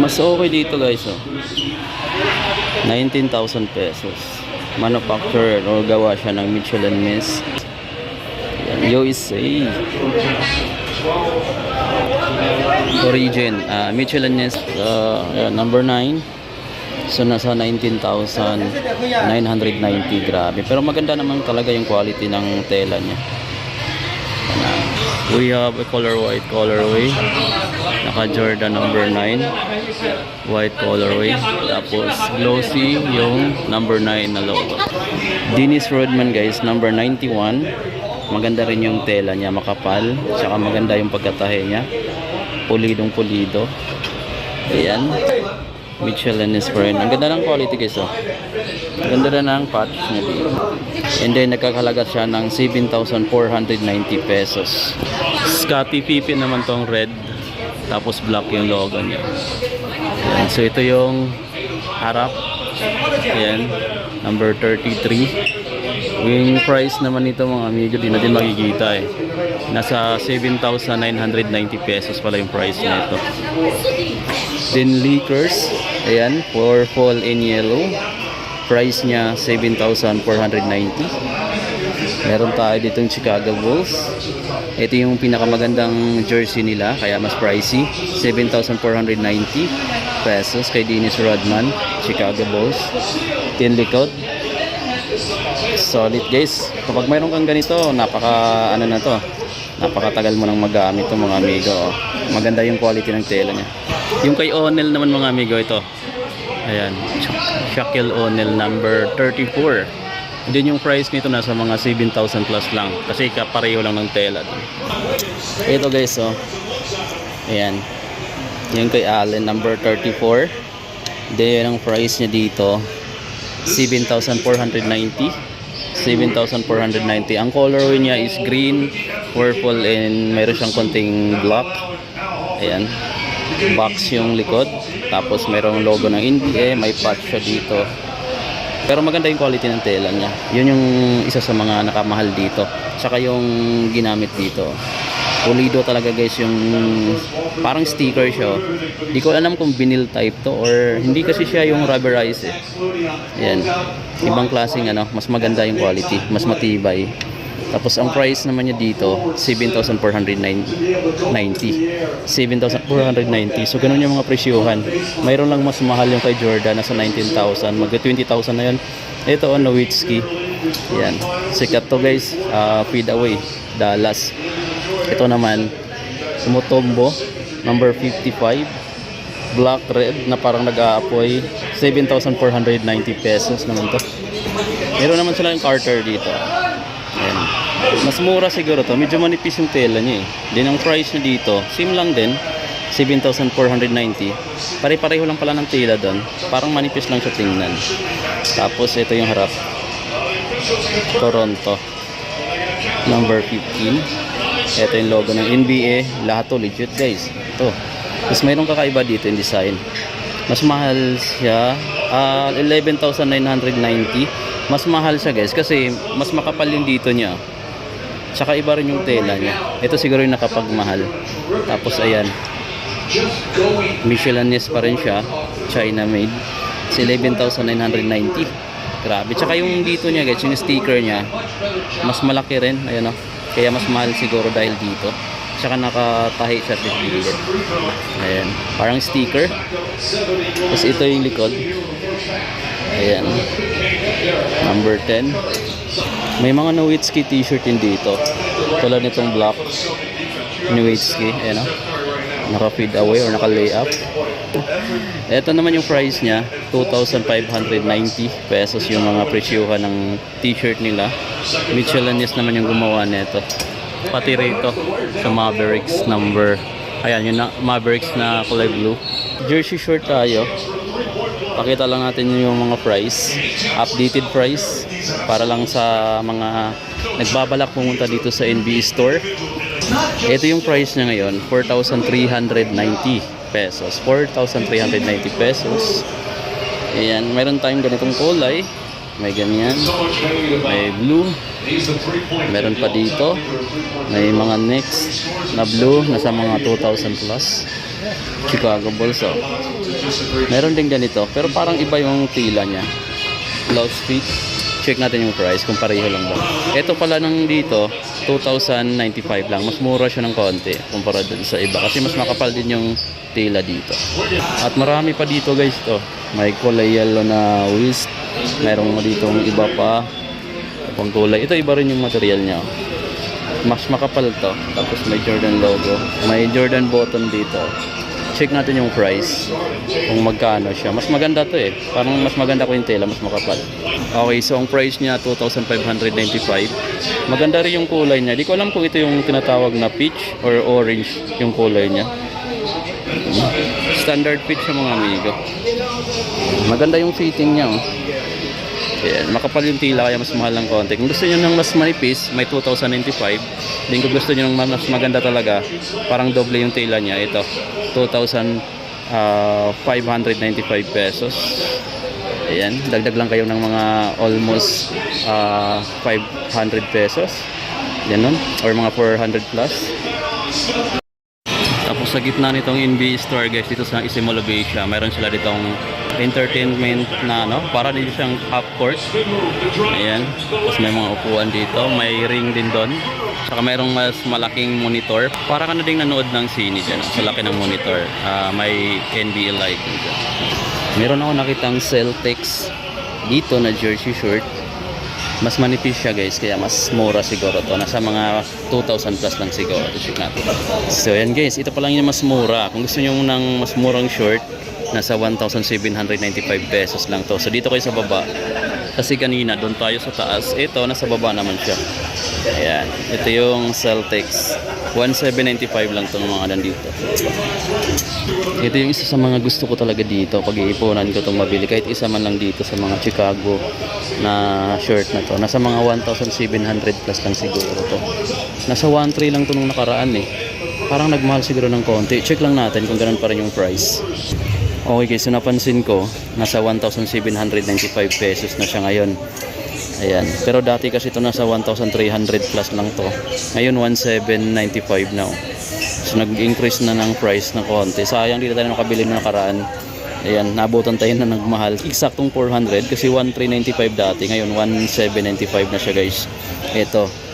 Mas okay dito guys, oh. 19,000 pesos. Manufacturer o gawa siya ng Michelin Miss. Yan, USA. Origin, Michelin Miss, number 9. So nasa 19,990, grabe. Pero maganda naman talaga yung quality ng tela niya. We have a color white colorway. Naka Jordan number 9. White colorway. Tapos glossy yung number 9 na logo. Dennis Rodman guys, number 91. Maganda rin yung tela niya, makapal. Tsaka maganda yung pagkatahe niya. Pulidong pulido. Ayan. Michelin is friend. Ang ganda ng quality guys, oh. Ang ganda na ng patch niya dito. And then nagkakalaga siya ng 7,490 pesos. Scotty Pippen naman tong red. Tapos black yung logo niya. Ayan. So ito yung harap. Ayan. Number 33. Yung price naman nito mga amigo, di natin makikita eh. Nasa 7,990 pesos pala yung price nito. Then Lakers, ayan, for fall in yellow. Price niya 7,490. Meron tayo ditong Chicago Bulls. Ito yung pinakamagandang jersey nila, kaya mas pricey. 7,490 pesos kay Dennis Rodman, Chicago Bulls. Tin likod. Solid guys. Kapag mayroon kang ganito, napakatagal mo nang magamit to mga amigo. Maganda yung quality ng tela niya. Yung kay O'Neal naman mga amigo, ito. Ayan, Shaquille O'Neal number 34. Then yung price nito nasa mga 7,000 plus lang. Kasi kapareho lang ng tela. Ito guys, oh. Ayan. Yung kay Allen number 34. Then ang price niya dito 7,490. 7,490. Ang colorway niya is green, purple, and mayroon siyang konting black. Ayan. Box yung likod. Tapos mayroong logo ng NBA. May patch siya dito. Pero maganda yung quality ng tela niya. Yun yung isa sa mga nakamahal dito. Tsaka yung ginamit dito. Pulido talaga guys, yung parang sticker siya. Di ko alam kung vinyl type to or hindi, kasi siya yung rubberized eh. Yan. Ibang klaseng mas maganda yung quality, mas matibay. Tapos ang price naman niya dito 7,490. 7,490. So ganun yung mga presyuhan. Mayroon lang mas mahal yung kay Jordan, nasa 19,000, mag 20,000 na yun. Ito Nowitzki. Yan. Sikat to guys. Feed away Dallas. Ito naman Mutombo number 55, black red na parang nag-aapoy. 7,490 pesos naman to. Meron naman sila yung Carter dito. Ayan. Mas mura siguro to, medyo manipis yung tela niya eh. Then ang price niya dito same lang din, 7,490. Pare-pareho lang pala ng tela doon. Parang manipis lang siya tingnan. Tapos ito yung harap, Toronto number 15. Ito yung logo ng NBA. Lahat to legit guys. Ito. Mas mayroong kakaiba dito yung design. Mas mahal siya. 11,990. Mas mahal siya guys kasi mas makapal yung dito niya. Tsaka iba rin yung tela niya. Ito siguro yung nakapagmahal. Tapos ayan, Michelinese pa rin siya. China made. 11,990. Grabe. Tsaka yung dito niya guys, yung sticker niya, mas malaki rin. Ayan o. Kaya mas mahal siguro dahil dito. Tsaka nakatahi siya at gilid. Ayan. Parang sticker. Tapos ito yung likod. Ayan. Number 10. May mga Nowitzki t-shirt din dito. Tulad nitong black Nowitzki. Ayan o. Naka-feed away or naka-lay up. Ito naman yung price niya, 2,590 pesos yung mga presyuhan ng t-shirt nila. Michelinese naman yung gumawa nito. Pati rito sa Mavericks number. Ayan, yung Mavericks na kulay blue. Jersey short tayo. Pakita lang natin yung mga price. Updated price. Para lang sa mga nagbabalak pumunta dito sa NBA store. Ito yung price niya ngayon, 4,390 pesos. 4,390 pesos. Ayan, mayroon tayong ganitong kulay. May ganyan. May blue. Meron pa dito. May mga next na blue. Nasa mga 2,000 plus. Chicago Bulls, oh. Meron din ganito, pero parang iba yung tila niya. Blouse fit. Check natin yung price kung pareho lang ba. Ito pala nung dito, 2,095 lang. Mas mura siya ng konti kumpara dun sa iba. Kasi mas makapal din yung tila dito. At marami pa dito guys to. May kulay yellow na waist. Merong dito iba pa. Pang kulay. Ito iba rin yung material niya. Mas makapal to. Tapos may Jordan logo. May Jordan button dito. Check natin yung price. Kung magkano siya. Mas maganda to eh. Parang mas maganda ko yung tela. Mas makapal. Okay, so ang price niya 2,595. Maganda rin yung kulay niya. Di ko alam kung ito yung tinatawag na peach or orange yung kulay niya. Standard peach sa mga amigo. Maganda yung fitting niya. Oh. Ayan, makapal yung tila kaya mas mahal ng konti. Kung gusto niyo ng mas manipis, may 2,095. Then kung gusto niyo ng mas maganda talaga, parang doble yung tila niya. Ito, 2,595 pesos. Ayan, dagdag lang kayo ng mga almost 500 pesos. Ganun, or mga 400 plus. Tapos sa gitna nitong NBA store guys, dito sa Isimolo Beach, mayroon sila ditong entertainment na para din siyang half court. Ayan, tapos may mga upuan dito, may ring din doon. Saka mayroong mas malaking monitor. Para ka na ding nanood ng sine dyan, sa laki ng monitor. May NBA light dito. Meron ako nakitang Celtics dito na jersey shirt. Mas manipis siya guys, kaya mas mura siguro to. Nasa mga 2,000 plus lang siguro. Check natin. So yan guys, ito pa lang yung mas mura. Kung gusto nyo ng mas murang short, nasa 1,795 pesos lang to. So dito kayo sa baba. Kasi kanina doon tayo sa taas. Ito nasa baba naman siya. Ayan. Ito yung Celtics. 1,795 lang to ng mga nandito. Ito yung isa sa mga gusto ko talaga dito. Pag-iipunan ko itong mabili. Kahit isa man lang dito sa mga Chicago na shirt na to. Nasa mga 1,700 plus lang siguro to. Nasa 1,300 lang to nung nakaraan eh. Parang nagmahal siguro ng konti. Check lang natin kung ganun pa rin yung price. Okay guys, so napansin ko, nasa 1,795 pesos na siya ngayon. Ayan. Pero dati kasi ito nasa 1,300 plus lang to. Ngayon 1,795 na. So nag-increase na ng price na konti. Sayang dito tayo nakabili ng nakaraan. Ayan, nabutan tayo na nagmahal. Eksaktong 400 kasi 1,395 dati. Ngayon 1,795 na siya guys.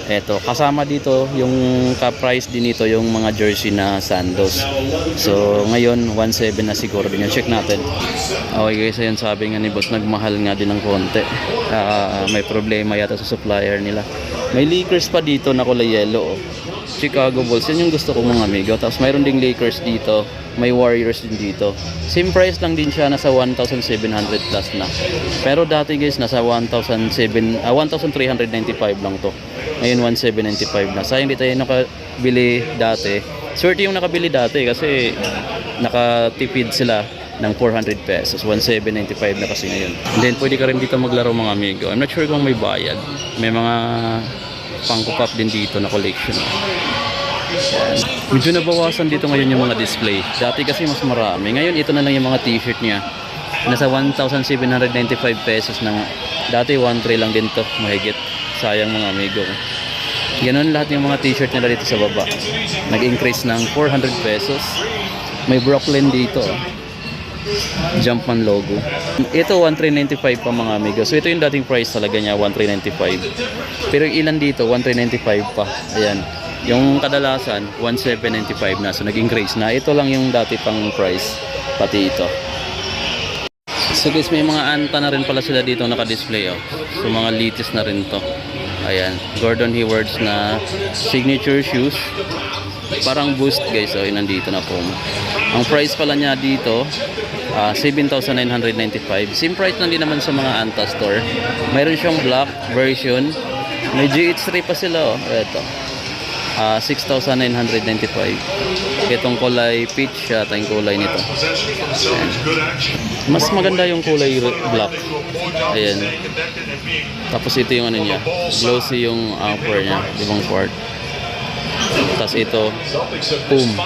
Ito, kasama dito yung ka-price din nito yung mga jersey na Sandos. So ngayon 1,700 na siguro din. Check natin. Okay guys, ayan sabi nga ni boss, nagmahal nga din ng konti. May problema yata sa supplier nila. May Lakers pa dito na kulay yellow. Chicago Bulls, yan yung gusto ko mga amigo. Tapos mayroon ding Lakers dito. May Warriors din dito. Same price lang din siya, nasa 1,700 plus na. Pero dati guys, nasa 1,395 lang to. Ngayon 1,795 na. Sayang di tayo nakabili dati. Swerte yung nakabili dati kasi nakatipid sila ng 400 pesos. 1,795 na kasi ngayon. And then pwede ka rin dito maglaro mga amigo. I'm not sure kung may bayad. May mga pang-pop din dito na collection. Yan. Medyo nabawasan dito ngayon yung mga display. Dati kasi mas marami. Ngayon ito na lang yung mga t-shirt niya. Nasa 1,795 pesos na nga. Dati 1,300 lang din to. Mahigit. Sayang mga amigo. Ganon lahat yung mga t-shirt nila dito sa baba. Nag-increase ng 400 pesos. May Brooklyn dito. Jumpman logo. Ito 1,395 pa mga amigo. So ito yung dating price talaga niya, 1,395. Pero yung ilan dito 1,395 pa. Ayan. Yung kadalasan 1,795 na. So nag-increase na. Ito lang yung dati pang price. Pati ito. So guys, may mga anta na rin pala sila dito naka-display. Oh. So mga latest na rin to. Ayan. Gordon Hayward's na signature shoes. Parang Boost guys. Oh, yun nandito na po. Ang price pala niya dito 7,995. Same price lang din naman sa mga Anta store. Mayroon siyang black version. May GH3 pa sila. Oh. Ito. 6,995. Itong kulay peach yata yung kulay nito. Ayan. Mas maganda yung kulay black. Ayan. Tapos ito yung ano niya. Glossy yung upper niya. Ibang part. Tapos ito, boom,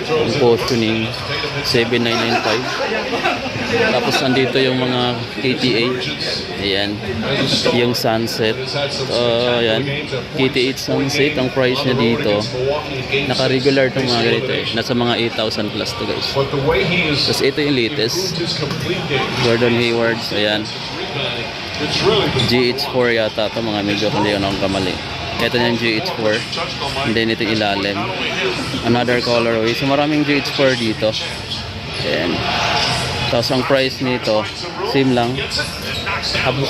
yung positioning, 7,995. Tapos andito yung mga KTA. Ayan. Yung Sunset. Ayan. KT8 Sunset. Ang price niya dito, naka-regular itong mga ganito eh. Nasa mga 8,000 plus to guys. Tapos ito yung latest. Gordon Haywards. Ayan. GH4 yata ito mga medyo, hindi yun akong kamali. Ito na yung GH4. And then ito yung ilalim. Another colorway. So maraming GH4 dito. Ayan. Tapos ang price nito, same lang.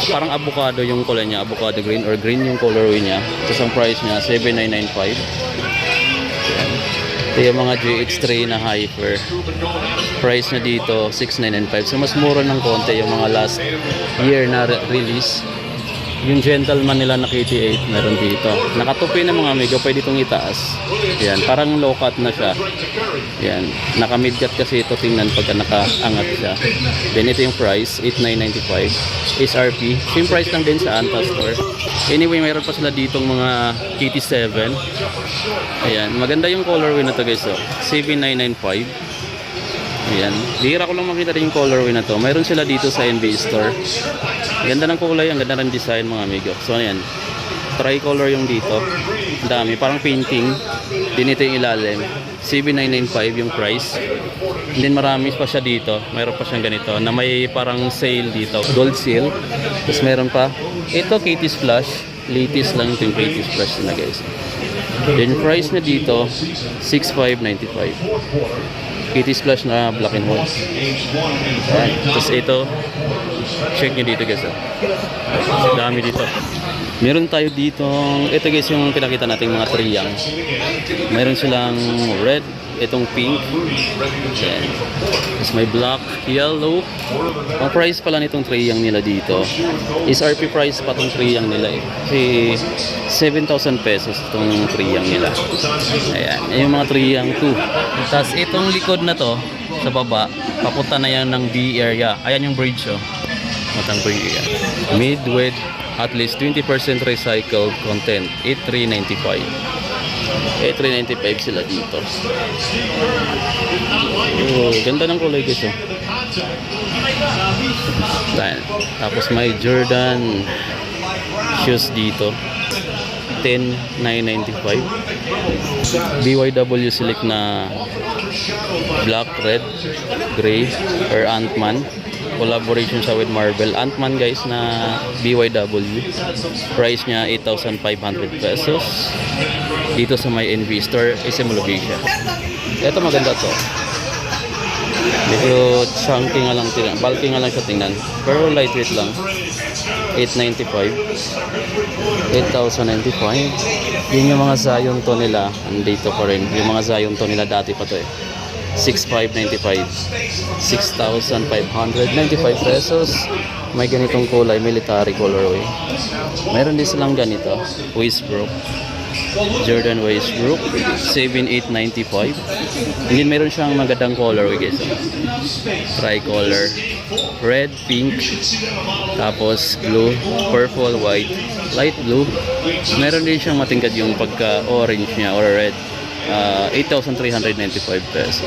Parang avocado yung kulay niya. Avocado green or green yung colorway niya. Tapos ang price niya, 7,995. Ayan. Ito yung mga GH3 na hyper. Price na dito, 6,995. So mas mura ng konti yung mga last year na release. Yung gentleman nila na KT8 meron dito. Nakatupi ng mga amigo, pwede itong itaas. Yan, parang low cut na siya. Yan, naka mid cut kasi ito, tingnan pagka nakaangat siya. Then ito yung price, 8,995. SRP, same price lang din sa Anta Store. Anyway, mayroon pa sila ditong mga KT7. Ayan, maganda yung colorway na to guys. So, 7,995. Ayan, bihira ko lang makita rin yung colorway na to. Mayroon sila dito sa NBA Store. Ganda ng kulay, ang ganda ng design mga amigo. So ayan, tricolor yung dito. Ang dami, parang painting. Din ito yung ilalim. 7,995 yung price. And then marami pa siya dito. Mayroon pa siyang ganito na may parang sale dito. Gold seal. Tapos meron pa. Ito KT Splash. Latest lang ito yung KT Splash na guys. Then price na dito, 6,595. KT Splash na black and white. Ayan. Tapos ito, check nyo dito guys. Dami dito. Meron tayo dito. Ito guys yung pinakita natin mga triyang. Meron silang red. Itong pink. Ayan. Tapos may black, yellow. Ang price pala nitong triyang nila dito, SRP price pa itong triyang nila eh. Kasi 7,000 pesos itong triyang nila. Ayan. Yung mga triyang 2. Tapos itong likod na to, sa baba, papunta na yan ng B area. Ayan yung bridge oh. Matang bridge yan. Mid with at least 20% recycled content. 8,395. 8,395 sila dito. Oh, ganda ng kulay guys oh. Tapos may Jordan shoes dito. 10,995. BYW Select na black, red, gray or Ant-Man. Collaboration siya with Marvel. Ant-Man guys na BYW. Price niya 8,500 pesos. Dito sa may NV Store, SM location. Ito maganda to. Medyo chunky nga lang tingnan. Bulky nga lang siya tingnan. Pero lightweight lang. 8,995. 8,095. Yun yung mga Zion to nila. Andito pa rin. Yung mga Zion to nila dati pa to eh. 6,595. 6,595 pesos. May ganitong kulay, military colorway. Mayroon din silang ganito, Westbrook. Jordan Westbrook, 7,895. And then meron siyang magandang colorway guys. Tricolor. Red, pink, tapos blue, purple, white, light blue. Meron din siyang matingkad yung pagka-orange niya or red. 8,395 pesos.